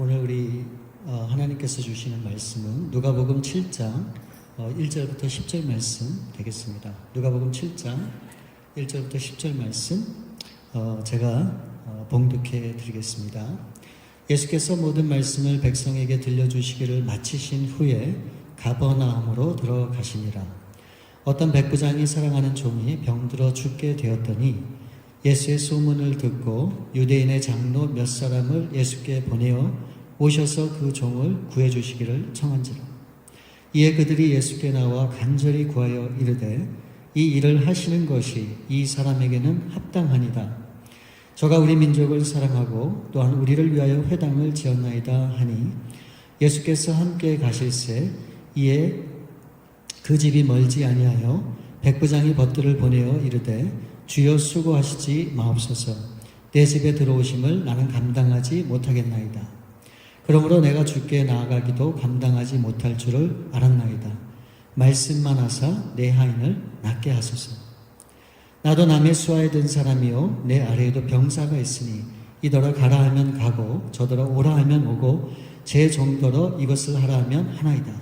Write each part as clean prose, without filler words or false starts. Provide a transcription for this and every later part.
오늘 우리 하나님께서 주시는 말씀은 누가복음 7장 1절부터 10절 말씀 되겠습니다. 누가복음 7장 1절부터 10절 말씀 제가 봉독해 드리겠습니다. 예수께서 모든 말씀을 백성에게 들려주시기를 마치신 후에 가버나움으로 들어가시니라. 어떤 백부장이 사랑하는 종이 병들어 죽게 되었더니 예수의 소문을 듣고 유대인의 장로 몇 사람을 예수께 보내어 오셔서 그 종을 구해주시기를 청한지라. 이에 그들이 예수께 나와 간절히 구하여 이르되 이 일을 하시는 것이 이 사람에게는 합당하니다. 저가 우리 민족을 사랑하고 또한 우리를 위하여 회당을 지었나이다 하니 예수께서 함께 가실새 이에 그 집이 멀지 아니하여 백부장이 벗들을 보내어 이르되 주여 수고하시지 마옵소서. 내 집에 들어오심을 나는 감당하지 못하겠나이다. 그러므로 내가 주께 나아가기도 감당하지 못할 줄을 알았나이다. 말씀만 하사 내 하인을 낫게 하소서. 나도 남의 수하에 든 사람이요 내 아래에도 병사가 있으니 이더러 가라 하면 가고 저더러 오라 하면 오고 제 종더러 이것을 하라 하면 하나이다.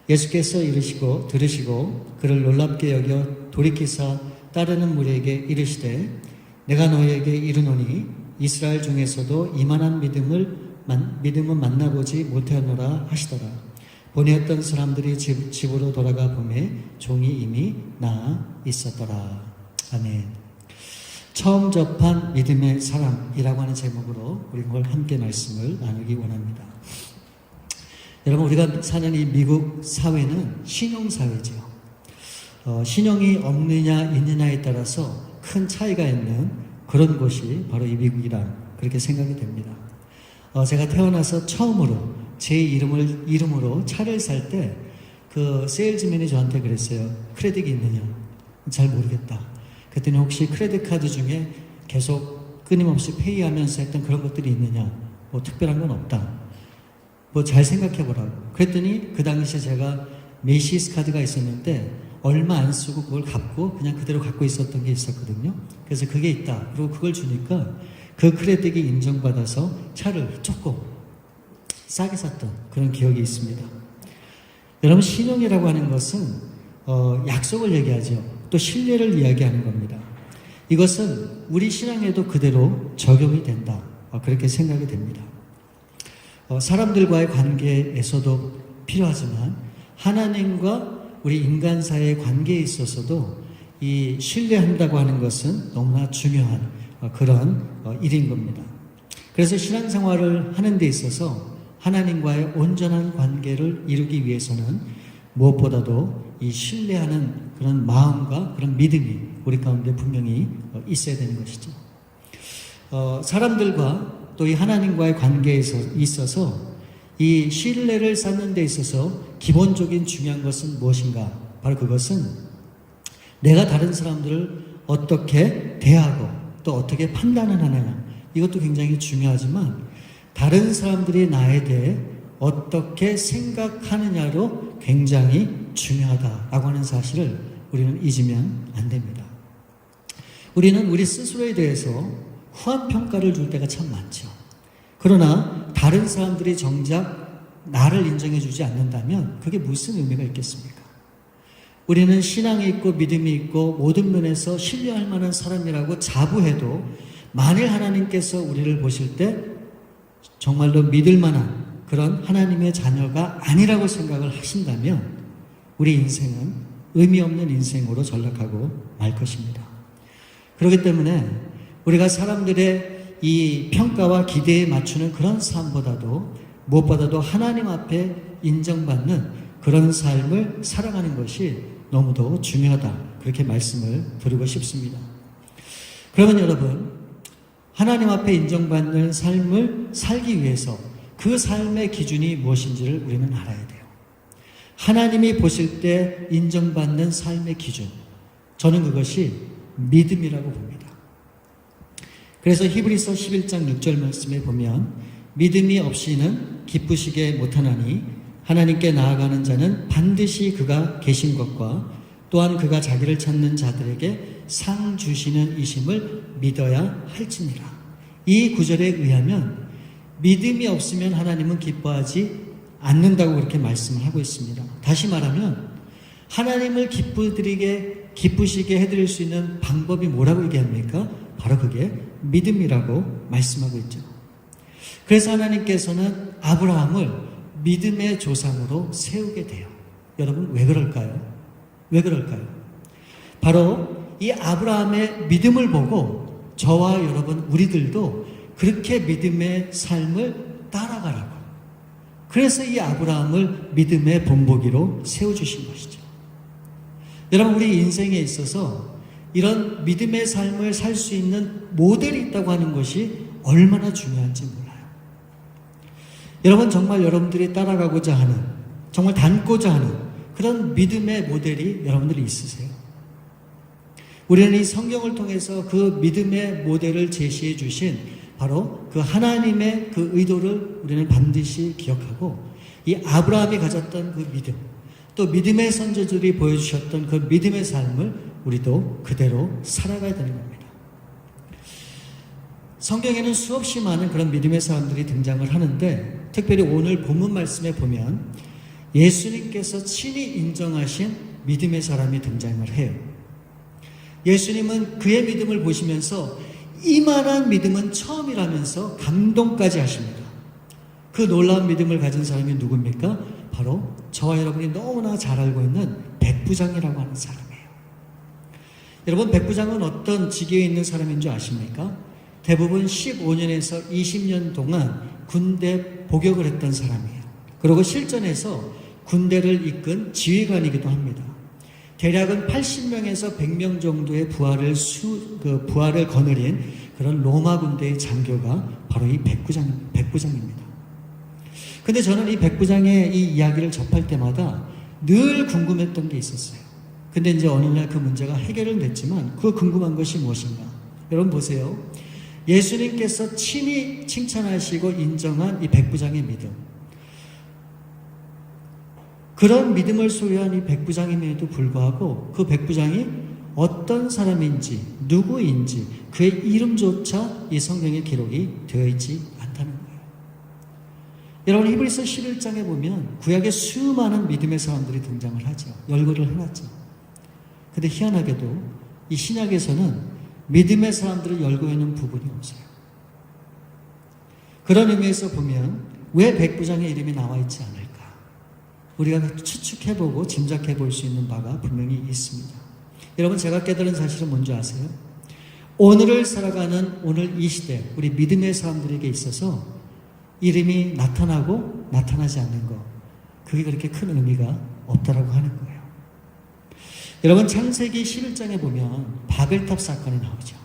예수께서 이르시고 들으시고 그를 놀랍게 여겨 돌이키사 따르는 무리에게 이르시되 내가 너희에게 이르노니 이스라엘 중에서도 이만한 믿음은 만나보지 못하노라 하시더라. 보내었던 사람들이 집으로 돌아가 보매 종이 이미 나아 있었더라. 아멘. 처음 접한 믿음의 사람이라고 하는 제목으로 우리 오늘 함께 말씀을 나누기 원합니다. 여러분, 우리가 사는 이 미국 사회는 신용사회죠. 신용이 없느냐 있느냐에 따라서 큰 차이가 있는 그런 곳이 바로 이 미국이라 그렇게 생각이 됩니다. 제가 태어나서 처음으로 제 이름으로 차를 살 때 그 세일즈맨이 저한테 그랬어요. 크레딧이 있느냐? 잘 모르겠다. 그랬더니 혹시 크레딧 카드 중에 계속 끊임없이 페이하면서 했던 그런 것들이 있느냐? 뭐 특별한 건 없다. 뭐 잘 생각해 보라고. 그랬더니 그 당시에 제가 메시스 카드가 있었는데 얼마 안 쓰고 그걸 갚고 그냥 그대로 갖고 있었던 게 있었거든요. 그래서 그게 있다. 그리고 그걸 주니까 그 크레딧이 인정받아서 차를 조금 싸게 샀던 그런 기억이 있습니다. 여러분, 신용이라고 하는 것은 약속을 얘기하죠. 또 신뢰를 이야기하는 겁니다. 이것은 우리 신앙에도 그대로 적용이 된다. 그렇게 생각이 됩니다. 사람들과의 관계에서도 필요하지만 하나님과 우리 인간 사이의 관계에 있어서도 이 신뢰한다고 하는 것은 너무나 중요한 그런 일인 겁니다. 그래서 신앙생활을 하는 데 있어서 하나님과의 온전한 관계를 이루기 위해서는 무엇보다도 이 신뢰하는 그런 마음과 그런 믿음이 우리 가운데 분명히 있어야 되는 것이죠. 사람들과 또 이 하나님과의 관계에 있어서 이 신뢰를 쌓는 데 있어서 기본적인 중요한 것은 무엇인가? 바로 그것은 내가 다른 사람들을 어떻게 대하고 또 어떻게 판단을 하느냐. 이것도 굉장히 중요하지만 다른 사람들이 나에 대해 어떻게 생각하느냐로 굉장히 중요하다라고 하는 사실을 우리는 잊으면 안 됩니다. 우리는 우리 스스로에 대해서 후한 평가를 줄 때가 참 많죠. 그러나 다른 사람들이 정작 나를 인정해 주지 않는다면 그게 무슨 의미가 있겠습니까? 우리는 신앙이 있고 믿음이 있고 모든 면에서 신뢰할 만한 사람이라고 자부해도 만일 하나님께서 우리를 보실 때 정말로 믿을 만한 그런 하나님의 자녀가 아니라고 생각을 하신다면 우리 인생은 의미 없는 인생으로 전락하고 말 것입니다. 그렇기 때문에 우리가 사람들의 이 평가와 기대에 맞추는 그런 삶보다도 무엇보다도 하나님 앞에 인정받는 그런 삶을 살아가는 것이 너무도 중요하다. 그렇게 말씀을 드리고 싶습니다. 그러면 여러분, 하나님 앞에 인정받는 삶을 살기 위해서 그 삶의 기준이 무엇인지를 우리는 알아야 돼요. 하나님이 보실 때 인정받는 삶의 기준, 저는 그것이 믿음이라고 봅니다. 그래서 히브리서 11장 6절 말씀에 보면 믿음이 없이는 기쁘시게 못하나니 하나님께 나아가는 자는 반드시 그가 계신 것과 또한 그가 자기를 찾는 자들에게 상 주시는 이심을 믿어야 할지니라. 이 구절에 의하면 믿음이 없으면 하나님은 기뻐하지 않는다고 그렇게 말씀을 하고 있습니다. 다시 말하면 하나님을 기쁘시게 해드릴 수 있는 방법이 뭐라고 얘기합니까? 바로 그게 믿음이라고 말씀하고 있죠. 그래서 하나님께서는 아브라함을 믿음의 조상으로 세우게 돼요. 여러분 왜 그럴까요? 왜 그럴까요? 바로 이 아브라함의 믿음을 보고 저와 여러분 우리들도 그렇게 믿음의 삶을 따라가라고. 그래서 이 아브라함을 믿음의 본보기로 세워주신 것이죠. 여러분 우리 인생에 있어서 이런 믿음의 삶을 살 수 있는 모델이 있다고 하는 것이 얼마나 중요한지 몰라요. 여러분 정말 여러분들이 따라가고자 하는, 정말 닮고자 하는 그런 믿음의 모델이 여러분들이 있으세요? 우리는 이 성경을 통해서 그 믿음의 모델을 제시해 주신 바로 그 하나님의 그 의도를 우리는 반드시 기억하고 이 아브라함이 가졌던 그 믿음, 또 믿음의 선조들이 보여주셨던 그 믿음의 삶을 우리도 그대로 살아가야 되는 겁니다. 성경에는 수없이 많은 그런 믿음의 사람들이 등장을 하는데 특별히 오늘 본문 말씀에 보면 예수님께서 친히 인정하신 믿음의 사람이 등장을 해요. 예수님은 그의 믿음을 보시면서 이만한 믿음은 처음이라면서 감동까지 하십니다. 그 놀라운 믿음을 가진 사람이 누굽니까? 바로 저와 여러분이 너무나 잘 알고 있는 백부장이라고 하는 사람이에요. 여러분 백부장은 어떤 직위에 있는 사람인 줄 아십니까? 대부분 15년에서 20년 동안 군대 복역을 했던 사람이에요. 그리고 실전에서 군대를 이끈 지휘관이기도 합니다. 대략은 80명에서 100명 정도의 부하를 거느린 그런 로마 군대의 장교가 바로 이 백부장입니다. 근데 저는 이 백부장의 이 이야기를 접할 때마다 늘 궁금했던 게 있었어요. 근데 이제 어느 날 그 문제가 해결은 됐지만 그 궁금한 것이 무엇인가? 여러분 보세요. 예수님께서 친히 칭찬하시고 인정한 이 백부장의 믿음. 그런 믿음을 소유한 이 백부장임에도 불구하고 그 백부장이 어떤 사람인지 누구인지 그의 이름조차 이 성경에 기록이 되어 있지 않다는 거예요. 여러분 히브리서 11장에 보면 구약에 수많은 믿음의 사람들이 등장을 하죠. 열거를 해놨죠. 근데 희한하게도 이 신약에서는 믿음의 사람들을 열고 있는 부분이 없어요. 그런 의미에서 보면 왜 백부장의 이름이 나와 있지 않을까? 우리가 추측해보고 짐작해볼 수 있는 바가 분명히 있습니다. 여러분 제가 깨달은 사실은 뭔지 아세요? 오늘을 살아가는 오늘 이 시대 우리 믿음의 사람들에게 있어서 이름이 나타나고 나타나지 않는 것, 그게 그렇게 큰 의미가 없다라고 하는 거예요. 여러분 창세기 11장에 보면 바벨탑 사건이 나오죠.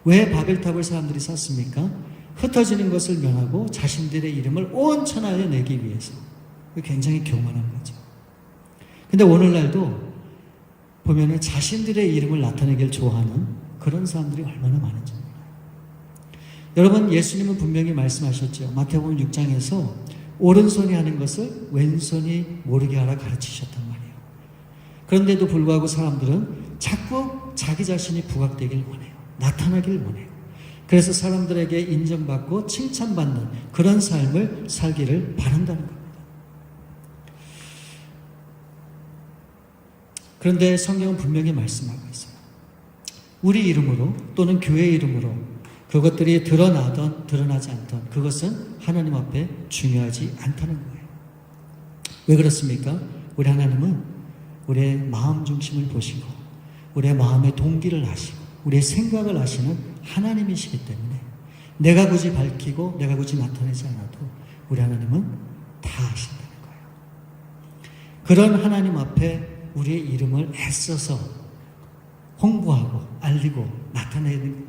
왜 바벨탑을 사람들이 쌓습니까? 흩어지는 것을 면하고 자신들의 이름을 온 천하에 내기 위해서. 굉장히 교만한 거죠. 근데 오늘날도 보면은 자신들의 이름을 나타내길 좋아하는 그런 사람들이 얼마나 많은지 몰라요. 여러분 예수님은 분명히 말씀하셨죠. 마태복음 6장에서 오른손이 하는 것을 왼손이 모르게 하라 가르치셨단 말이에요. 그런데도 불구하고 사람들은 자꾸 자기 자신이 부각되길 원해요. 나타나길 원해요. 그래서 사람들에게 인정받고 칭찬받는 그런 삶을 살기를 바란다는 겁니다. 그런데 성경은 분명히 말씀하고 있어요. 우리 이름으로 또는 교회 이름으로 그것들이 드러나던 드러나지 않던 그것은 하나님 앞에 중요하지 않다는 거예요. 왜 그렇습니까? 우리 하나님은 우리의 마음 중심을 보시고 우리의 마음의 동기를 아시고 우리의 생각을 아시는 하나님이시기 때문에 내가 굳이 밝히고 내가 굳이 나타내지 않아도 우리 하나님은 다 아신다는 거예요. 그런 하나님 앞에 우리의 이름을 애써서 홍보하고 알리고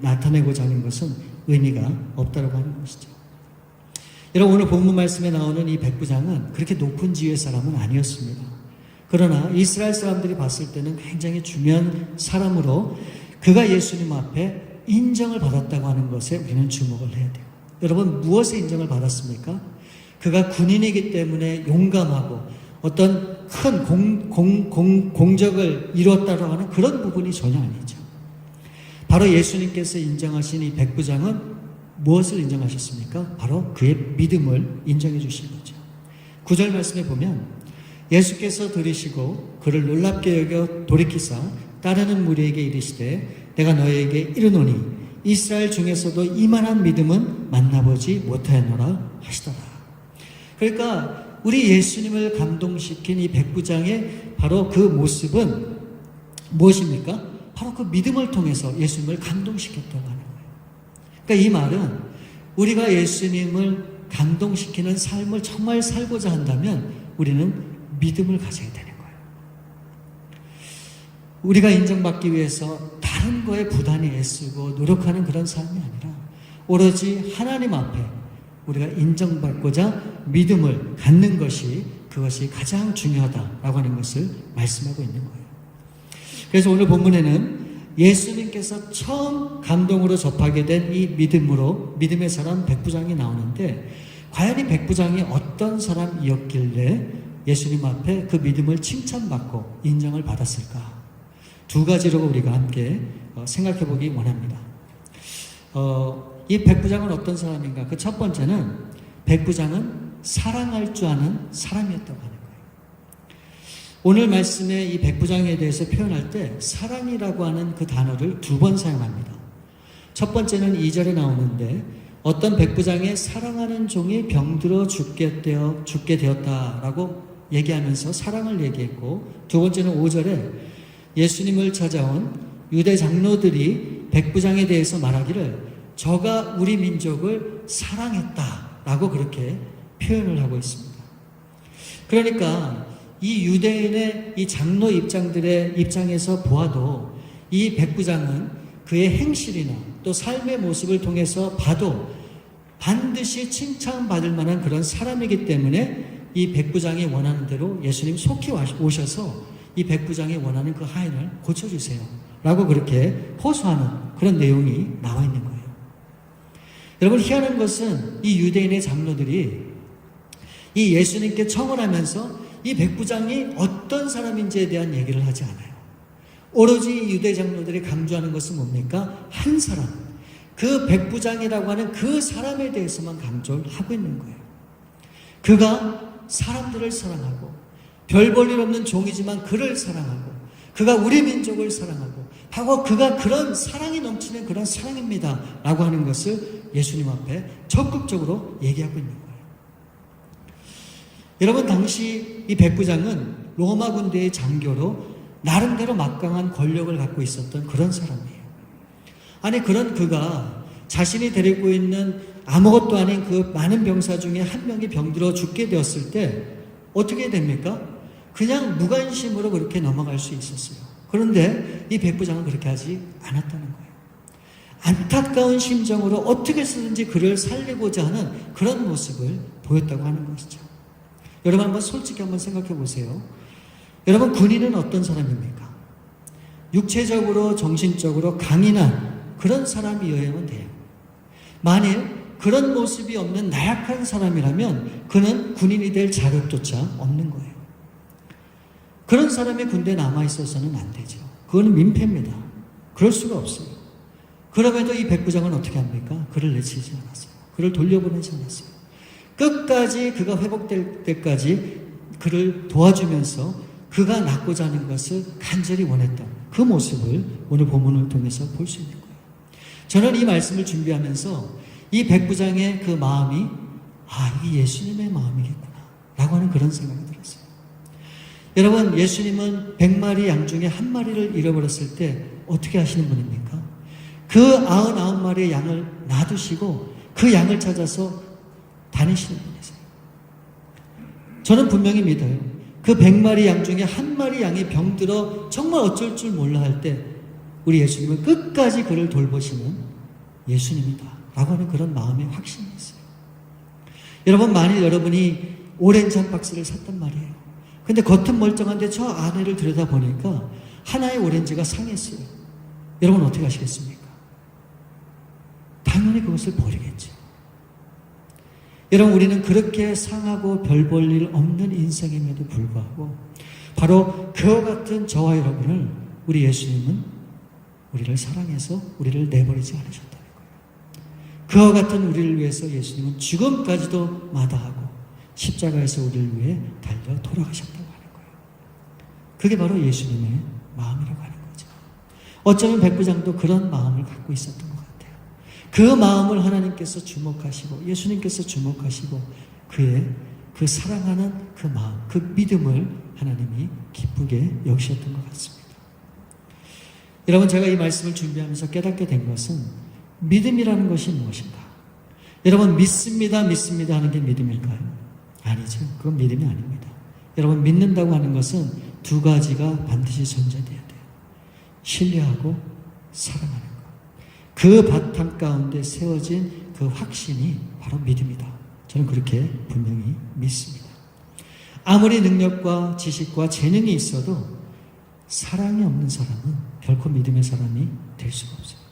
나타내고자 하는 것은 의미가 없다고 하는 것이죠. 여러분 오늘 본문 말씀에 나오는 이 백부장은 그렇게 높은 지위의 사람은 아니었습니다. 그러나 이스라엘 사람들이 봤을 때는 굉장히 중요한 사람으로 그가 예수님 앞에 인정을 받았다고 하는 것에 우리는 주목을 해야 돼요. 여러분 무엇에 인정을 받았습니까? 그가 군인이기 때문에 용감하고 어떤 큰 공적을 이뤘다고 하는 그런 부분이 전혀 아니죠. 바로 예수님께서 인정하신 이 백부장은 무엇을 인정하셨습니까? 바로 그의 믿음을 인정해 주신 거죠. 9절 말씀에 보면 예수께서 들으시고 그를 놀랍게 여겨 돌이키사 따르는 무리에게 이르시되 내가 너희에게 이르노니 이스라엘 중에서도 이만한 믿음은 만나보지 못하였노라 하시더라. 그러니까 우리 예수님을 감동시킨 이 백부장의 바로 그 모습은 무엇입니까? 바로 그 믿음을 통해서 예수님을 감동시켰다고 하는 거예요. 그러니까 이 말은 우리가 예수님을 감동시키는 삶을 정말 살고자 한다면 우리는 믿음을 가져야 되는 거예요. 우리가 인정받기 위해서 다른 거에 부단히 애쓰고 노력하는 그런 삶이 아니라 오로지 하나님 앞에 우리가 인정받고자 믿음을 갖는 것이 그것이 가장 중요하다라고 하는 것을 말씀하고 있는 거예요. 그래서 오늘 본문에는 예수님께서 처음 감동으로 접하게 된 이 믿음의 사람 백부장이 나오는데 과연 이 백부장이 어떤 사람이었길래 예수님 앞에 그 믿음을 칭찬받고 인정을 받았을까? 두 가지로 우리가 함께 생각해 보기 원합니다. 이 백부장은 어떤 사람인가? 그 첫 번째는 백부장은 사랑할 줄 아는 사람이었다고 하는 거예요. 오늘 말씀에 이 백부장에 대해서 표현할 때 사랑이라고 하는 그 단어를 두 번 사용합니다. 첫 번째는 2절에 나오는데 어떤 백부장의 사랑하는 종이 병들어 죽게 되었다라고 얘기하면서 사랑을 얘기했고, 두 번째는 5절에 예수님을 찾아온 유대 장로들이 백부장에 대해서 말하기를 저가 우리 민족을 사랑했다라고 그렇게 표현을 하고 있습니다. 그러니까 이 유대인의 이 장로 입장들의 입장에서 보아도 이 백부장은 그의 행실이나 또 삶의 모습을 통해서 봐도 반드시 칭찬받을 만한 그런 사람이기 때문에 이 백부장이 원하는 대로 예수님 속히 오셔서 이 백부장이 원하는 그 하인을 고쳐주세요 라고 그렇게 호소하는 그런 내용이 나와 있는 거예요. 여러분, 희한한 것은 이 유대인의 장로들이 이 예수님께 청원하면서 이 백부장이 어떤 사람인지에 대한 얘기를 하지 않아요. 오로지 유대 장로들이 강조하는 것은 뭡니까? 한 사람, 그 백부장이라고 하는 그 사람에 대해서만 강조를 하고 있는 거예요. 그가 사람들을 사랑하고 별 볼 일 없는 종이지만 그를 사랑하고 그가 우리 민족을 사랑하고 하고 그가 그런 사랑이 넘치는 그런 사랑입니다 라고 하는 것을 예수님 앞에 적극적으로 얘기하고 있는 거예요. 여러분, 당시 이 백부장은 로마 군대의 장교로 나름대로 막강한 권력을 갖고 있었던 그런 사람이에요. 아니, 그런 그가 자신이 데리고 있는 아무것도 아닌 그 많은 병사 중에 한 명이 병들어 죽게 되었을 때 어떻게 됩니까? 그냥 무관심으로 그렇게 넘어갈 수 있었어요. 그런데 이 백부장은 그렇게 하지 않았다는 거예요. 안타까운 심정으로 어떻게 해서든지 그를 살리고자 하는 그런 모습을 보였다고 하는 것이죠. 여러분, 한번 솔직히 한번 생각해 보세요. 여러분, 군인은 어떤 사람입니까? 육체적으로 정신적으로 강인한 그런 사람이어야만 돼요. 만일 그런 모습이 없는 나약한 사람이라면 그는 군인이 될 자격조차 없는 거예요. 그런 사람이 군대에 남아있어서는 안 되죠. 그거는 민폐입니다. 그럴 수가 없어요. 그럼에도 이 백부장은 어떻게 합니까? 그를 내치지 않았어요. 그를 돌려보내지 않았어요. 끝까지 그가 회복될 때까지 그를 도와주면서 그가 낫고자 하는 것을 간절히 원했던 그 모습을 오늘 본문을 통해서 볼 수 있는 거예요. 저는 이 말씀을 준비하면서 이 백부장의 그 마음이 이게 예수님의 마음이겠구나 라고 하는 그런 생각이 들었어요. 여러분, 예수님은 100마리 양 중에 한 마리를 잃어버렸을 때 어떻게 하시는 분입니까? 그 99마리의 양을 놔두시고 그 양을 찾아서 다니시는 분이세요. 저는 분명히 믿어요. 그 100마리 양 중에 한 마리 양이 병들어 정말 어쩔 줄 몰라 할 때 우리 예수님은 끝까지 그를 돌보시는 예수님이다 라고 하는 그런 마음의 확신이 있어요. 여러분, 만일 여러분이 오렌지 한 박스를 샀단 말이에요. 근데 겉은 멀쩡한데 저 안에를 들여다보니까 하나의 오렌지가 상했어요. 여러분, 어떻게 하시겠습니까? 당연히 그것을 버리겠죠. 여러분, 우리는 그렇게 상하고 별 볼 일 없는 인생임에도 불구하고 바로 그와 같은 저와 여러분을 우리 예수님은 우리를 사랑해서 우리를 내버리지 않으셨다는 거예요. 그와 같은 우리를 위해서 예수님은 죽음까지도 마다하고 십자가에서 우리를 위해 달려 돌아가셨다고 하는 거예요. 그게 바로 예수님의 마음이라고 하는 거죠. 어쩌면 백부장도 그런 마음을 갖고 있었던 것 같아요. 그 마음을 하나님께서 주목하시고 예수님께서 주목하시고 그의 그 사랑하는 그 마음, 그 믿음을 하나님이 기쁘게 여기셨던 것 같습니다. 여러분, 제가 이 말씀을 준비하면서 깨닫게 된 것은 믿음이라는 것이 무엇인가? 여러분, 믿습니다, 믿습니다 하는 게 믿음일까요? 아니죠. 그건 믿음이 아닙니다. 여러분, 믿는다고 하는 것은 두 가지가 반드시 존재돼야 돼요. 신뢰하고 사랑하는 것. 그 바탕 가운데 세워진 그 확신이 바로 믿음이다. 저는 그렇게 분명히 믿습니다. 아무리 능력과 지식과 재능이 있어도 사랑이 없는 사람은 결코 믿음의 사람이 될 수가 없어요.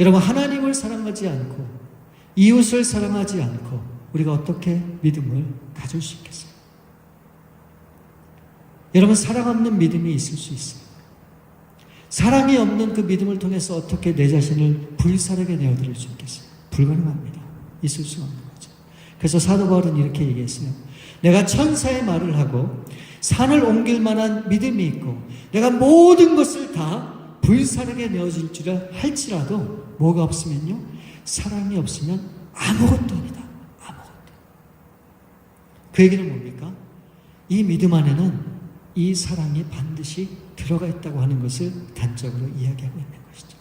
여러분, 하나님을 사랑하지 않고 이웃을 사랑하지 않고 우리가 어떻게 믿음을 가질 수 있겠어요? 여러분, 사랑 없는 믿음이 있을 수 있어요. 사랑이 없는 그 믿음을 통해서 어떻게 내 자신을 불사르게 내어드릴 수 있겠어요? 불가능합니다. 있을 수 없는 거죠. 그래서 사도 바울은 이렇게 얘기했어요. 내가 천사의 말을 하고 산을 옮길 만한 믿음이 있고 내가 모든 것을 다 불사르게 내어줄 줄 할지라도 뭐가 없으면요? 사랑이 없으면 아무것도 아니다. 아무것도. 그 얘기는 뭡니까? 이 믿음 안에는 이 사랑이 반드시 들어가 있다고 하는 것을 단적으로 이야기하고 있는 것이죠.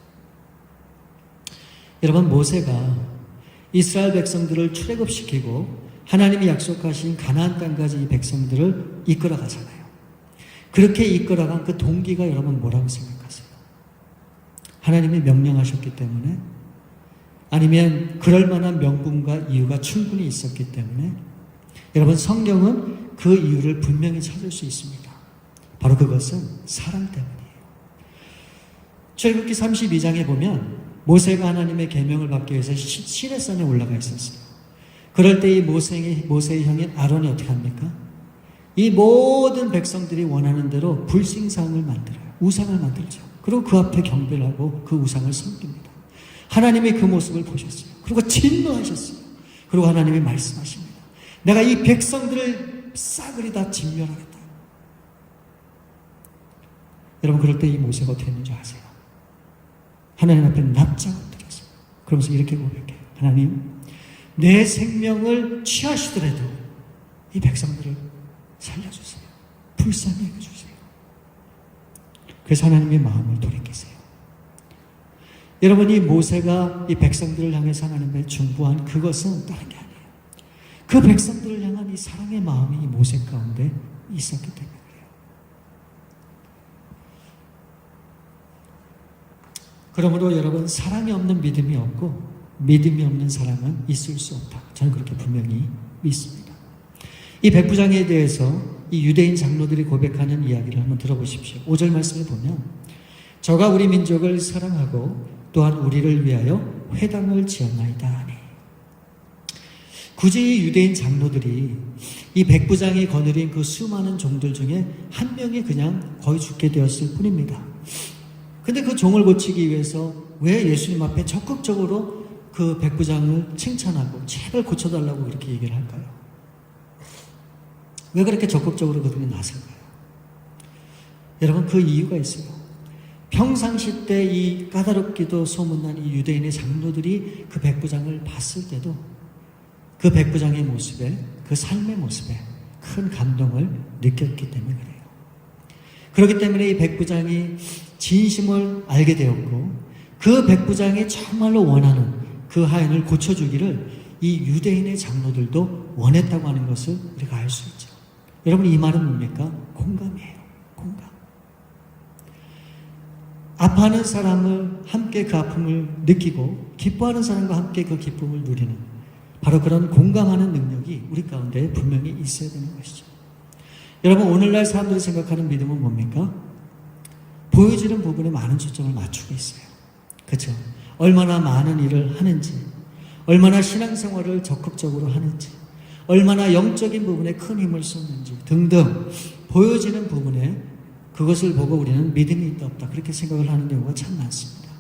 여러분, 모세가 이스라엘 백성들을 출애굽시키고 하나님이 약속하신 가나안 땅까지 이 백성들을 이끌어가잖아요. 그렇게 이끌어간 그 동기가 여러분 뭐라고 생각하세요? 하나님이 명령하셨기 때문에? 아니면 그럴 만한 명분과 이유가 충분히 있었기 때문에? 여러분, 성경은 그 이유를 분명히 찾을 수 있습니다. 바로 그것은 사랑 때문이에요. 출애굽기 32장에 보면 모세가 하나님의 계명을 받기 위해서 시내산에 올라가 있었어요. 그럴 때 이 모세의 형인 아론이 어떻게 합니까? 이 모든 백성들이 원하는 대로 불신상을 만들어요. 우상을 만들죠. 그리고 그 앞에 경배를 하고 그 우상을 섬깁니다. 하나님이 그 모습을 보셨어요. 그리고 진노하셨어요. 그리고 하나님이 말씀하십니다. 내가 이 백성들을 싸그리 다 진멸하겠다. 여러분, 그럴 때 이 모세가 어떻게 했는지 아세요? 하나님 앞에 납작 엎드렸어요. 그러면서 이렇게 고백해요. 하나님, 내 생명을 취하시더라도 이 백성들을 살려주세요. 불쌍히 여겨주세요. 그래서 하나님의 마음을 돌이키세요. 여러분, 이 모세가 이 백성들을 향해서 하나님의 중보한 그것은 다른 게 아니에요. 그 백성들을 향한 이 사랑의 마음이 이 모세 가운데 있었기 때문에 그래요. 그러므로 여러분, 사랑이 없는 믿음이 없고 믿음이 없는 사람은 있을 수 없다. 저는 그렇게 분명히 믿습니다. 이 백부장에 대해서 이 유대인 장로들이 고백하는 이야기를 한번 들어보십시오. 5절 말씀을 보면 저가 우리 민족을 사랑하고 또한 우리를 위하여 회당을 지었나이다 하니. 굳이 이 유대인 장로들이 이 백부장이 거느린 그 수많은 종들 중에 한 명이 그냥 거의 죽게 되었을 뿐입니다. 근데 그 종을 고치기 위해서 왜 예수님 앞에 적극적으로 그 백부장을 칭찬하고 제발 고쳐달라고 이렇게 얘기를 할까요? 왜 그렇게 적극적으로 그들이 나설까요? 여러분, 그 이유가 있어요. 평상시 때 이 까다롭기도 소문난 이 유대인의 장로들이 그 백부장을 봤을 때도 그 백부장의 모습에, 그 삶의 모습에 큰 감동을 느꼈기 때문에 그래요. 그렇기 때문에 이 백부장이 진심을 알게 되었고 그 백부장이 정말로 원하는 그 하인을 고쳐주기를 이 유대인의 장로들도 원했다고 하는 것을 우리가 알 수 있죠. 여러분, 이 말은 뭡니까? 공감이에요. 공감. 아파하는 사람을 함께 그 아픔을 느끼고 기뻐하는 사람과 함께 그 기쁨을 누리는 바로 그런 공감하는 능력이 우리 가운데 분명히 있어야 되는 것이죠. 여러분, 오늘날 사람들이 생각하는 믿음은 뭡니까? 보여지는 부분에 많은 초점을 맞추고 있어요. 그렇죠? 얼마나 많은 일을 하는지, 얼마나 신앙생활을 적극적으로 하는지, 얼마나 영적인 부분에 큰 힘을 쏟는지 등등 보여지는 부분에 그것을 보고 우리는 믿음이 있다 없다 그렇게 생각을 하는 경우가 참 많습니다.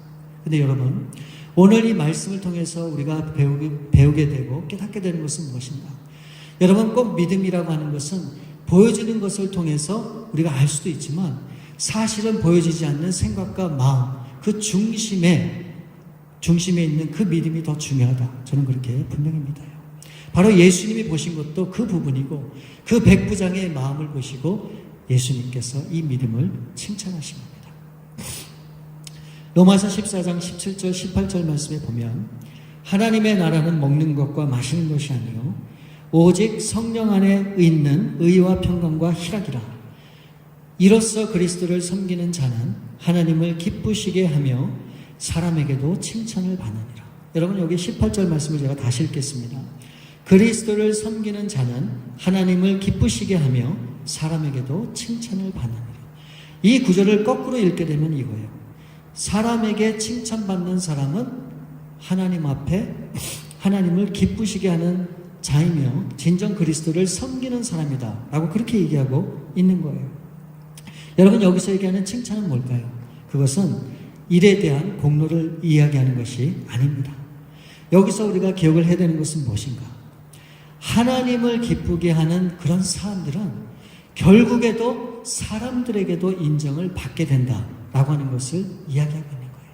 근데 여러분, 오늘 이 말씀을 통해서 우리가 배우게 되고 깨닫게 되는 것은 무엇인가? 여러분, 꼭 믿음이라고 하는 것은 보여지는 것을 통해서 우리가 알 수도 있지만 사실은 보여지지 않는 생각과 마음, 그 중심에 있는 그 믿음이 더 중요하다. 저는 그렇게 분명히 믿어요. 바로 예수님이 보신 것도 그 부분이고 그 백부장의 마음을 보시고 예수님께서 이 믿음을 칭찬하신 겁니다. 로마서 14장 17절 18절 말씀에 보면 하나님의 나라는 먹는 것과 마시는 것이 아니요 오직 성령 안에 있는 의와 평강과 희락이라. 이로써 그리스도를 섬기는 자는 하나님을 기쁘시게 하며 사람에게도 칭찬을 받느니라. 여러분, 여기 18절 말씀을 제가 다시 읽겠습니다. 그리스도를 섬기는 자는 하나님을 기쁘시게 하며 사람에게도 칭찬을 받느니라. 이 구절을 거꾸로 읽게 되면 이거예요. 사람에게 칭찬받는 사람은 하나님 앞에 하나님을 기쁘시게 하는 자이며 진정 그리스도를 섬기는 사람이다 라고 그렇게 얘기하고 있는 거예요. 여러분, 여기서 얘기하는 칭찬은 뭘까요? 그것은 일에 대한 공로를 이야기하는 것이 아닙니다. 여기서 우리가 기억을 해야 되는 것은 무엇인가? 하나님을 기쁘게 하는 그런 사람들은 결국에도 사람들에게도 인정을 받게 된다라고 하는 것을 이야기하고 있는 거예요.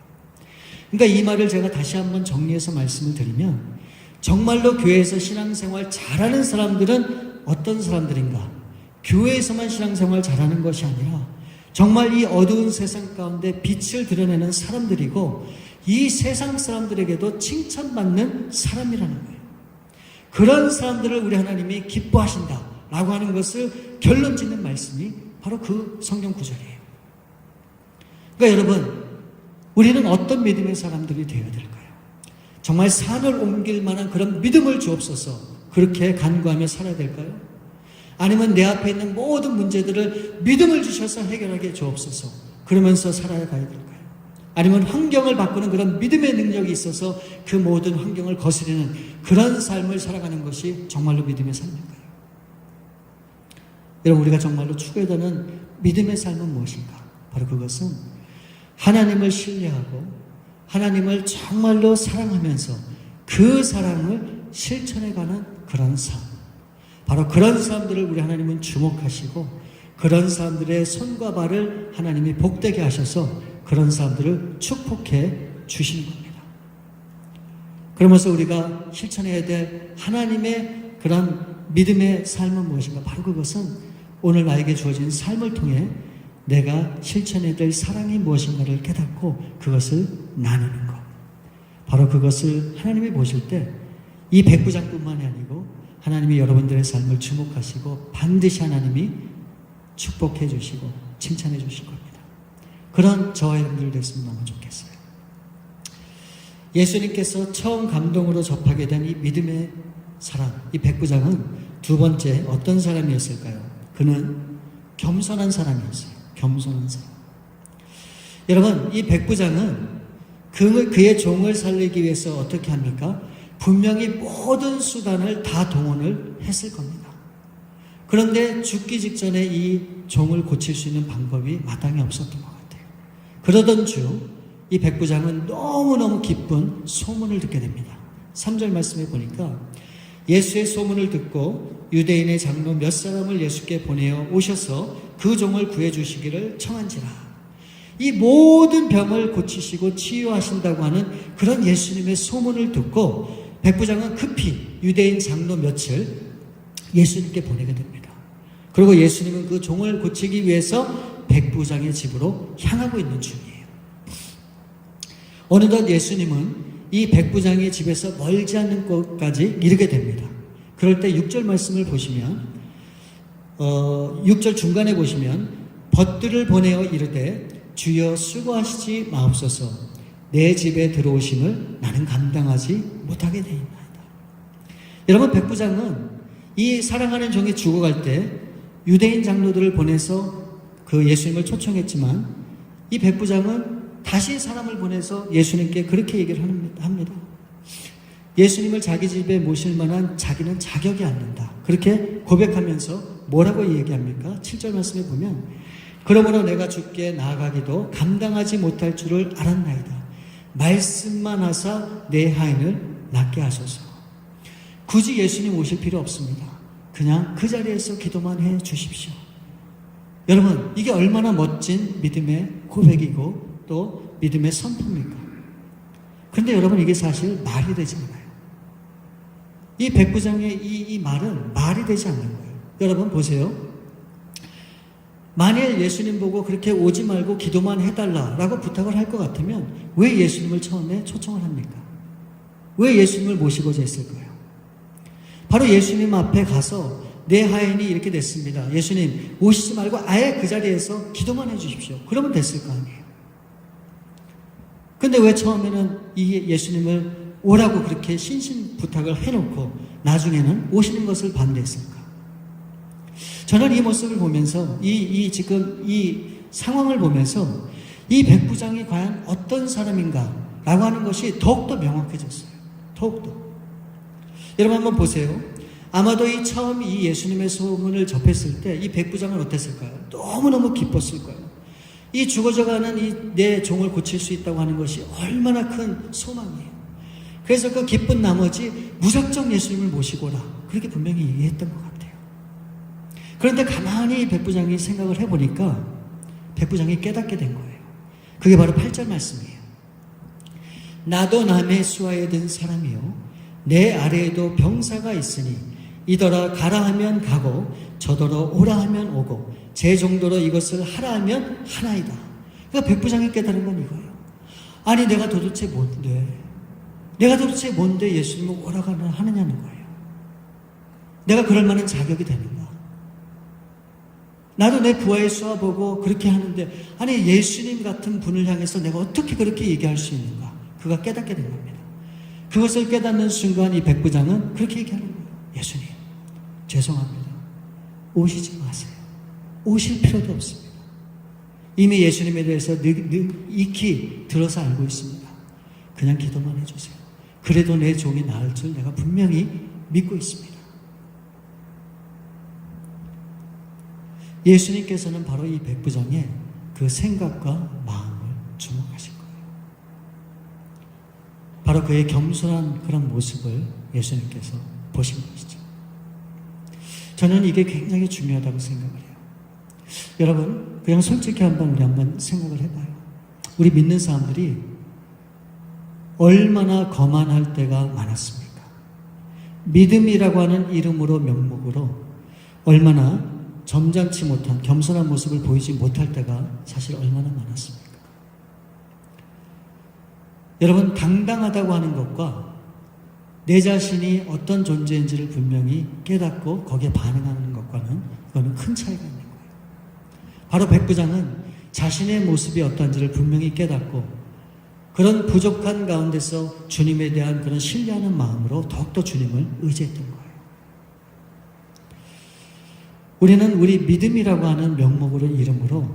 그러니까 이 말을 제가 다시 한번 정리해서 말씀을 드리면 정말로 교회에서 신앙생활 잘하는 사람들은 어떤 사람들인가? 교회에서만 신앙생활 잘하는 것이 아니라 정말 이 어두운 세상 가운데 빛을 드러내는 사람들이고 이 세상 사람들에게도 칭찬받는 사람이라는 거예요. 그런 사람들을 우리 하나님이 기뻐하신다라고 하는 것을 결론 짓는 말씀이 바로 그 성경 구절이에요. 그러니까 여러분, 우리는 어떤 믿음의 사람들이 되어야 될까요? 정말 산을 옮길 만한 그런 믿음을 주옵소서 그렇게 간구하며 살아야 될까요? 아니면 내 앞에 있는 모든 문제들을 믿음을 주셔서 해결하게 주옵소서 그러면서 살아야 가야 될까요? 아니면 환경을 바꾸는 그런 믿음의 능력이 있어서 그 모든 환경을 거스르는 그런 삶을 살아가는 것이 정말로 믿음의 삶일까요? 여러분, 우리가 정말로 추구해야 하는 믿음의 삶은 무엇인가? 바로 그것은 하나님을 신뢰하고 하나님을 정말로 사랑하면서 그 사랑을 실천해가는 그런 삶. 바로 그런 사람들을 우리 하나님은 주목하시고 그런 사람들의 손과 발을 하나님이 복되게 하셔서 그런 사람들을 축복해 주시는 겁니다. 그러면서 우리가 실천해야 될 하나님의 그런 믿음의 삶은 무엇인가? 바로 그것은 오늘 나에게 주어진 삶을 통해 내가 실천해야 될 사랑이 무엇인가를 깨닫고 그것을 나누는 것. 바로 그것을 하나님이 보실 때 이 백부장뿐만이 아니고 하나님이 여러분들의 삶을 주목하시고 반드시 하나님이 축복해 주시고 칭찬해 주실 겁니다. 그런 저와 여러분들 됐으면 너무 좋겠어요. 예수님께서 처음 감동으로 접하게 된 이 믿음의 사람, 이 백부장은 두 번째 어떤 사람이었을까요? 그는 겸손한 사람이었어요. 겸손한 사람. 여러분, 이 백부장은 그의 종을 살리기 위해서 어떻게 합니까? 분명히 모든 수단을 다 동원을 했을 겁니다. 그런데 죽기 직전에 이 종을 고칠 수 있는 방법이 마땅히 없었던 것 같아요. 그러던 중 이 백부장은 너무너무 기쁜 소문을 듣게 됩니다. 3절 말씀에 보니까 예수의 소문을 듣고 유대인의 장로 몇 사람을 예수께 보내어 오셔서 그 종을 구해주시기를 청한지라. 이 모든 병을 고치시고 치유하신다고 하는 그런 예수님의 소문을 듣고 백부장은 급히 유대인 장로 몇을 예수님께 보내게 됩니다. 그리고 예수님은 그 종을 고치기 위해서 백부장의 집으로 향하고 있는 중이에요. 어느덧 예수님은 이 백부장의 집에서 멀지 않는 곳까지 이르게 됩니다. 그럴 때 6절 말씀을 보시면 6절 중간에 보시면 벗들을 보내어 이르되 주여 수고하시지 마옵소서 내 집에 들어오심을 나는 감당하지 못하게 되었나이다. 여러분, 백부장은 이 사랑하는 종이 죽어갈 때 유대인 장로들을 보내서 그 예수님을 초청했지만 이 백부장은 다시 사람을 보내서 예수님께 그렇게 얘기를 합니다. 예수님을 자기 집에 모실 만한 자기는 자격이 않는다. 그렇게 고백하면서 뭐라고 얘기합니까? 7절 말씀에 보면 그러므로 내가 주께 나아가기도 감당하지 못할 줄을 알았나이다. 말씀만 하사 내 하인을 낫게 하소서. 굳이 예수님 오실 필요 없습니다. 그냥 그 자리에서 기도만 해 주십시오. 여러분, 이게 얼마나 멋진 믿음의 고백이고 또 믿음의 선포입니까? 그런데 여러분, 이게 사실 말이 되지 않아요. 이 백부장의 이 말은 말이 되지 않는 거예요. 여러분 보세요. 만일 예수님 보고 그렇게 오지 말고 기도만 해달라라고 부탁을 할 것 같으면 왜 예수님을 처음에 초청을 합니까? 왜 예수님을 모시고자 했을까요? 바로 예수님 앞에 가서 내 하인이 이렇게 됐습니다. 예수님 오시지 말고 아예 그 자리에서 기도만 해 주십시오. 그러면 됐을 거 아니에요. 근데 왜 처음에는 이 예수님을 오라고 그렇게 신신 부탁을 해놓고 나중에는 오시는 것을 반대했을까? 저는 이 모습을 보면서 지금 이 상황을 보면서 이 백부장이 과연 어떤 사람인가 라고 하는 것이 더욱더 명확해졌어요. 더욱더. 여러분 한번 보세요. 아마도 처음 이 예수님의 소문을 접했을 때 이 백부장은 어땠을까요? 너무너무 기뻤을 거예요. 이 죽어져가는 내 종을 고칠 수 있다고 하는 것이 얼마나 큰 소망이에요. 그래서 그 기쁜 나머지 무작정 예수님을 모시고 오라. 그렇게 분명히 얘기했던 것 같아요. 그런데 가만히 백부장이 생각을 해보니까 백부장이 깨닫게 된 거예요. 그게 바로 8절 말씀이에요. 나도 남의 수하에 든 사람이요 내 아래에도 병사가 있으니 이더러 가라 하면 가고 저더러 오라 하면 오고 제 정도로 이것을 하라 하면 하나이다. 그러니까 백부장이 깨달은 건 이거예요. 아니 내가 도대체 뭔데 예수님을 오라고 하느냐는 거예요. 내가 그럴 만한 자격이 되는가? 나도 내 부하의 수하 보고 그렇게 하는데 아니 예수님 같은 분을 향해서 내가 어떻게 그렇게 얘기할 수 있는가? 그가 깨닫게 된 겁니다. 그것을 깨닫는 순간 이 백부장은 그렇게 얘기하는 거예요. 예수님 죄송합니다. 오시지 마세요. 오실 필요도 없습니다. 이미 예수님에 대해서 익히 들어서 알고 있습니다. 그냥 기도만 해주세요. 그래도 내 종이 나을 줄 내가 분명히 믿고 있습니다. 예수님께서는 바로 이 백부장의 그 생각과 마음을 주목하신 거예요. 바로 그의 겸손한 그런 모습을 예수님께서 보신 것이죠. 저는 이게 굉장히 중요하다고 생각을 해요. 여러분, 그냥 솔직히 우리 한번 생각을 해봐요. 우리 믿는 사람들이 얼마나 거만할 때가 많았습니까? 믿음이라고 하는 이름으로 명목으로 얼마나 점잖지 못한 겸손한 모습을 보이지 못할 때가 사실 얼마나 많았습니까? 여러분, 당당하다고 하는 것과 내 자신이 어떤 존재인지를 분명히 깨닫고 거기에 반응하는 것과는 그거는 큰 차이가 있는 거예요. 바로 백부장은 자신의 모습이 어떤지를 분명히 깨닫고 그런 부족한 가운데서 주님에 대한 그런 신뢰하는 마음으로 더욱더 주님을 의지했던 거예요. 우리는 우리 믿음이라고 하는 명목으로 이름으로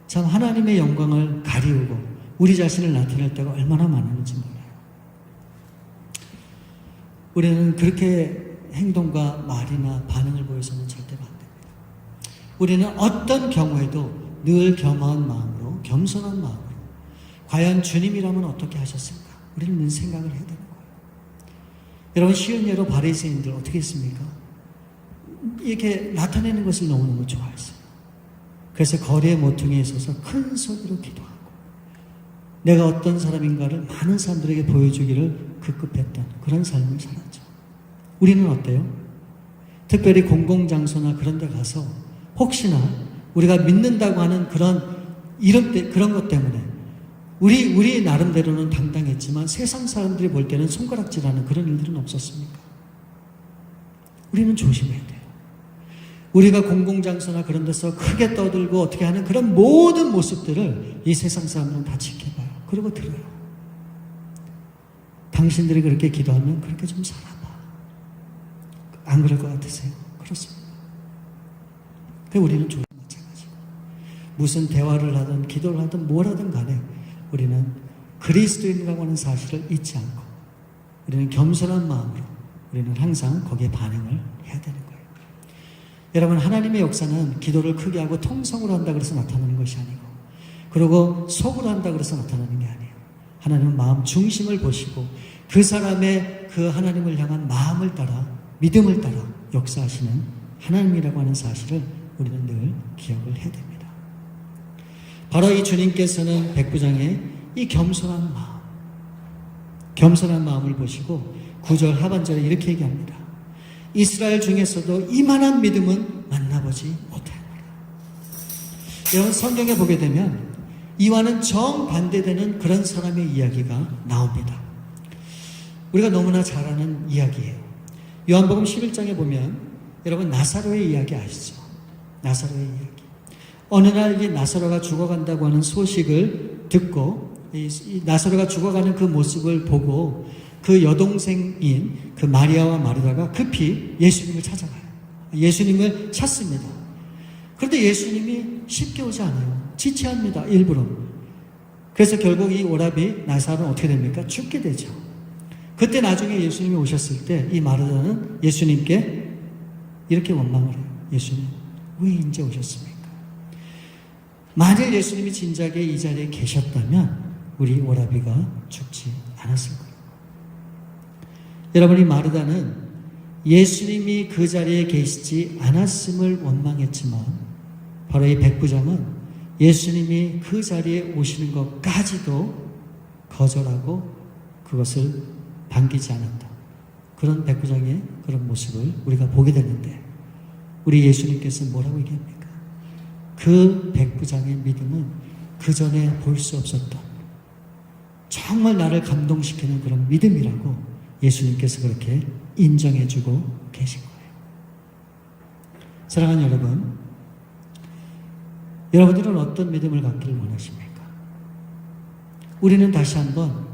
참 하나님의 영광을 가리우고 우리 자신을 나타낼 때가 얼마나 많은지 몰라요. 우리는 그렇게 행동과 말이나 반응을 보여서는 절대로 안 됩니다. 우리는 어떤 경우에도 늘 겸허한 마음으로 겸손한 마음으로 과연 주님이라면 어떻게 하셨을까? 우리는 늘 생각을 해야 되는 거예요. 여러분 쉬운 예로 바리새인들 어떻게 했습니까? 이렇게 나타내는 것을 너무너무 좋아했어요. 그래서 거리의 모퉁이에 서서 큰 소리로 기도하고 내가 어떤 사람인가를 많은 사람들에게 보여주기를 급급했던 그런 삶을 살았죠. 우리는 어때요? 특별히 공공장소나 그런 데 가서 혹시나 우리가 믿는다고 하는 그런 것 때문에 우리 나름대로는 당당했지만 세상 사람들이 볼 때는 손가락질하는 그런 일들은 없었습니까? 우리는 조심해야 돼요. 우리가 공공장소나 그런 데서 크게 떠들고 어떻게 하는 그런 모든 모습들을 이 세상 사람들은 다 지켜봐요. 그리고 들어요. 당신들이 그렇게 기도하면 그렇게 좀 살아봐. 안 그럴 것 같으세요? 그렇습니다. 우리는 마찬가지고 무슨 대화를 하든 기도를 하든 뭘 하든 간에 우리는 그리스도인이라고 하는 사실을 잊지 않고 우리는 겸손한 마음으로 우리는 항상 거기에 반응을 해야 되는 거예요. 여러분 하나님의 역사는 기도를 크게 하고 통성으로 한다 그래서 나타나는 것이 아니고 그리고 속으로 한다 그래서 나타나는 게 아니에요. 하나님은 마음 중심을 보시고 그 사람의 그 하나님을 향한 마음을 따라 믿음을 따라 역사하시는 하나님이라고 하는 사실을 우리는 늘 기억을 해야 됩니다. 바로 이 주님께서는 백부장의 이 겸손한 마음을 보시고 9절 하반절에 이렇게 얘기합니다. 이스라엘 중에서도 이만한 믿음은 만나보지 못하였노라. 여러분 성경에 보게 되면 이와는 정반대되는 그런 사람의 이야기가 나옵니다. 우리가 너무나 잘 아는 이야기예요. 요한복음 11장에 보면 여러분 나사로의 이야기 아시죠? 나사로의 이야기. 어느 날 이 나사로가 죽어간다고 하는 소식을 듣고 이 나사로가 죽어가는 그 모습을 보고 그 여동생인 그 마리아와 마르다가 급히 예수님을 찾아가요. 예수님을 찾습니다. 그런데 예수님이 쉽게 오지 않아요. 지체합니다. 일부러. 그래서 결국 이 오라비 나사로는 어떻게 됩니까? 죽게 되죠. 그때 나중에 예수님이 오셨을 때 이 마르다는 예수님께 이렇게 원망을 해요. 예수님, 왜 이제 오셨습니까? 만일 예수님이 진작에 이 자리에 계셨다면 우리 오라비가 죽지 않았을 거예요. 여러분, 이 마르다는 예수님이 그 자리에 계시지 않았음을 원망했지만 바로 이 백부장은 예수님이 그 자리에 오시는 것까지도 거절하고 그것을 반기지 않았다. 그런 백부장의 그런 모습을 우리가 보게 되는데 우리 예수님께서 뭐라고 얘기합니까? 그 백부장의 믿음은 그 전에 볼 수 없었던 정말 나를 감동시키는 그런 믿음이라고 예수님께서 그렇게 인정해주고 계신 거예요. 사랑하는 여러분, 여러분들은 어떤 믿음을 갖기를 원하십니까? 우리는 다시 한번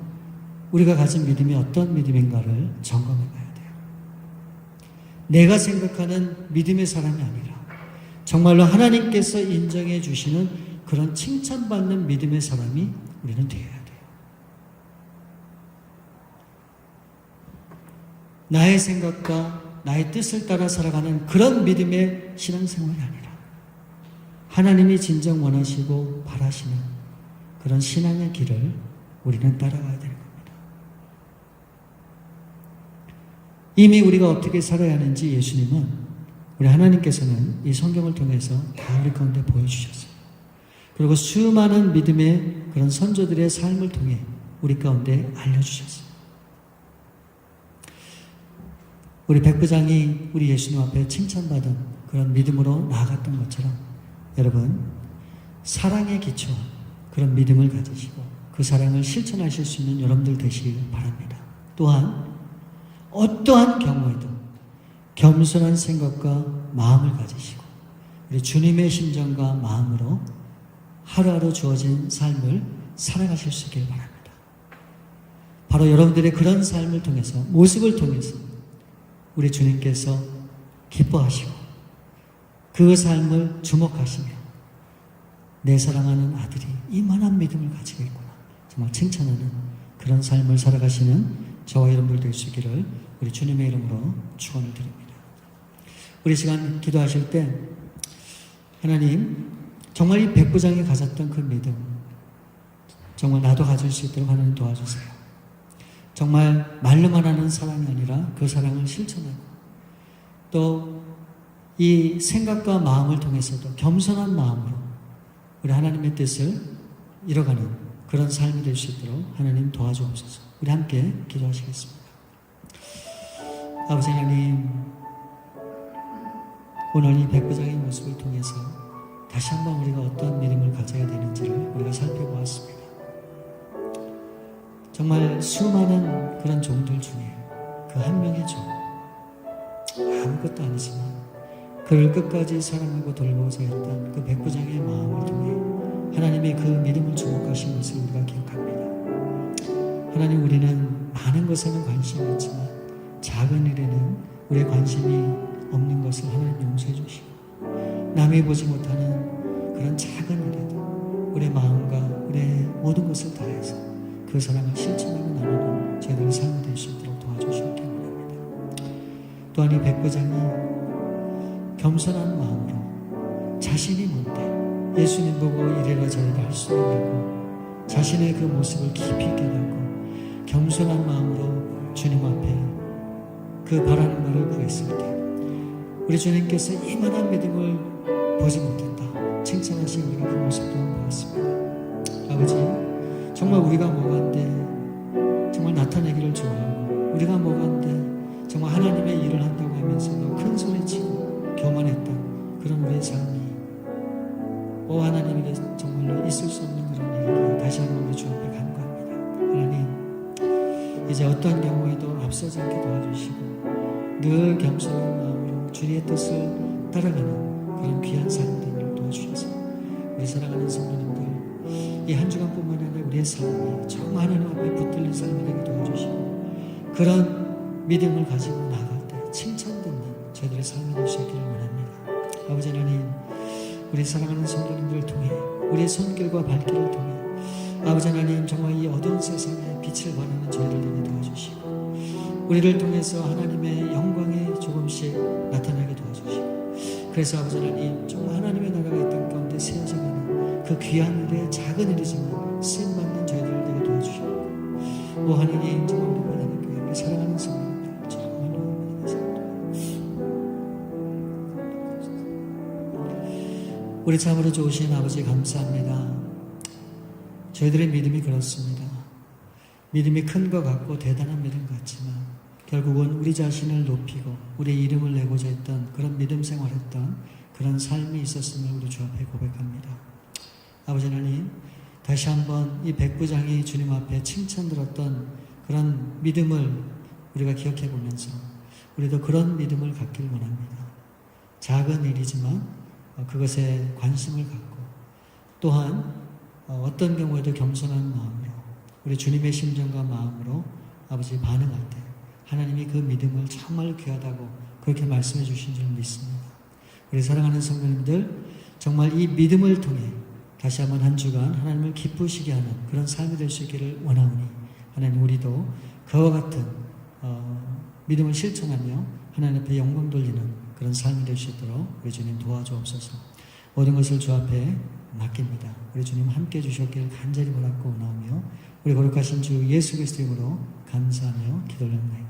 우리가 가진 믿음이 어떤 믿음인가를 점검해 봐야 돼요. 내가 생각하는 믿음의 사람이 아니라 정말로 하나님께서 인정해 주시는 그런 칭찬받는 믿음의 사람이 우리는 되어야 돼요. 나의 생각과 나의 뜻을 따라 살아가는 그런 믿음의 신앙생활이 아니라 하나님이 진정 원하시고 바라시는 그런 신앙의 길을 우리는 따라가야 되는 겁니다. 이미 우리가 어떻게 살아야 하는지 예수님은 우리 하나님께서는 이 성경을 통해서 다 우리 가운데 보여주셨어요. 그리고 수많은 믿음의 그런 선조들의 삶을 통해 우리 가운데 알려주셨어요. 우리 백부장이 우리 예수님 앞에 칭찬받은 그런 믿음으로 나아갔던 것처럼 여러분 사랑에 기초한 그런 믿음을 가지시고 그 사랑을 실천하실 수 있는 여러분들 되시길 바랍니다. 또한 어떠한 경우에도 겸손한 생각과 마음을 가지시고 우리 주님의 심정과 마음으로 하루하루 주어진 삶을 살아가실 수 있길 바랍니다. 바로 여러분들의 그런 삶을 통해서 모습을 통해서 우리 주님께서 기뻐하시고 그 삶을 주목하시며 내 사랑하는 아들이 이만한 믿음을 가지고 있구나 정말 칭찬하는 그런 삶을 살아가시는 저와 여러분들 될 수 있기를 우리 주님의 이름으로 축원을 드립니다. 우리 시간 기도하실 때 하나님 정말 이 백부장이 가졌던 그 믿음 정말 나도 가질 수 있도록 하나님 도와주세요. 정말 말로만 하는 사랑이 아니라 그 사랑을 실천하고 또 이 생각과 마음을 통해서도 겸손한 마음으로 우리 하나님의 뜻을 이뤄가는 그런 삶이 될 수 있도록 하나님 도와주옵소서. 우리 함께 기도하시겠습니다. 아버지 하나님, 오늘 이 백부장의 모습을 통해서 다시 한번 우리가 어떤 믿음을 가져야 되는지를 우리가 살펴보았습니다. 정말 수많은 그런 종들 중에 그 한 명의 종, 아무것도 아니지만 그를 끝까지 사랑하고 돌보고자 했던 그 백부장의 마음을 통해 하나님의 그 믿음을 주목하신 것을 우리가 기억합니다. 하나님, 우리는 많은 것에는 관심이 있지만 작은 일에는 우리의 관심이 없는 것을 하나님 용서해 주시고 남이 보지 못하는 그런 작은 일에도 우리의 마음과 우리의 모든 것을 다해서 그 사랑을 실천하고 나누는 저희들의 삶이 될 수 있도록 도와주시기 원합니다. 또한 이 백부장이 겸손한 마음으로 자신이 뭔데 예수님 보고 이래라 저래라 할 수 있는 자신의 그 모습을 깊이 깨닫고 겸손한 마음으로 주님 앞에 그 바라는 바를 구했을 때 우리 주님께서 이만한 믿음을 보지 못했다 칭찬하신 우리가 그 모습도 보았습니다. 아버지, 정말 우리가 뭐간데 정말 나타내기를 좋아하고 우리가 뭐간데 정말 하나님의 일을 한다고 하면서도 큰 소리치고 교만했던 그런 우리의 삶이 하나님에게 정말로 있을 수 없는 그런 일이기에 다시 한번 우리 주 앞에 간구합니다. 하나님, 이제 어떤 경우에도 앞서지 않게 도와주시고 늘 겸손한 마음으로 주님의 뜻을 따라가는 그런 귀한 삶 되기를 도와주셔서 우리 사랑하는 성도님들 이 한 주간뿐만 아니라 우리의 삶이 정말 하나님 앞에 붙들린 삶이 되게 도와주시고 그런 믿음을 가지고 나아갈 때 칭찬받는 저희들의 삶이 될 수 있기를 원합니다. 아버지 하나님, 우리 사랑하는 성도님들을 통해 우리의 손길과 발길을 통해 아버지 하나님 정말 이 어두운 세상에 빛을 발하는 저희를 되게 도와주시고 우리를 통해서 하나님의 영광이 조금씩 나타나게 도와주시고 그래서 아버지 하나님 정말 하나님의 나라가 이 땅 가운데 세워져가는 그 귀한 일에 작은 일이지만 쓰임받는 저희들을 되게 도와주시고 하나님 정말 우리 하나님 교회 우리 사랑하는 성도님들 정말 우리 참으로 좋으신 아버지 감사합니다. 저희들의 믿음이 그렇습니다. 믿음이 큰 것 같고 대단한 믿음 같지만 결국은 우리 자신을 높이고 우리의 이름을 내고자 했던 그런 믿음 생활했던 그런 삶이 있었음을 우리 주 앞에 고백합니다. 아버지 하나님, 다시 한번 이 백부장이 주님 앞에 칭찬 들었던 그런 믿음을 우리가 기억해 보면서 우리도 그런 믿음을 갖길 원합니다. 작은 일이지만 그것에 관심을 갖고 또한 어떤 경우에도 겸손한 마음으로 우리 주님의 심정과 마음으로 아버지 반응할 때 하나님이 그 믿음을 정말 귀하다고 그렇게 말씀해 주신 줄 믿습니다. 우리 사랑하는 성도님들 정말 이 믿음을 통해 다시 한번 한 주간 하나님을 기쁘시게 하는 그런 삶이 될 수 있기를 원하오니 하나님 우리도 그와 같은 믿음을 실천하며 하나님 앞에 영광 돌리는 그런 삶이 될 수 있도록 우리 주님 도와주옵소서. 모든 것을 주 앞에 맡깁니다. 우리 주님 함께 주셨기를 간절히 바라고 원하오며 우리 거룩하신 주 예수 그리스도 이름으로 감사하며 기도를 합니다.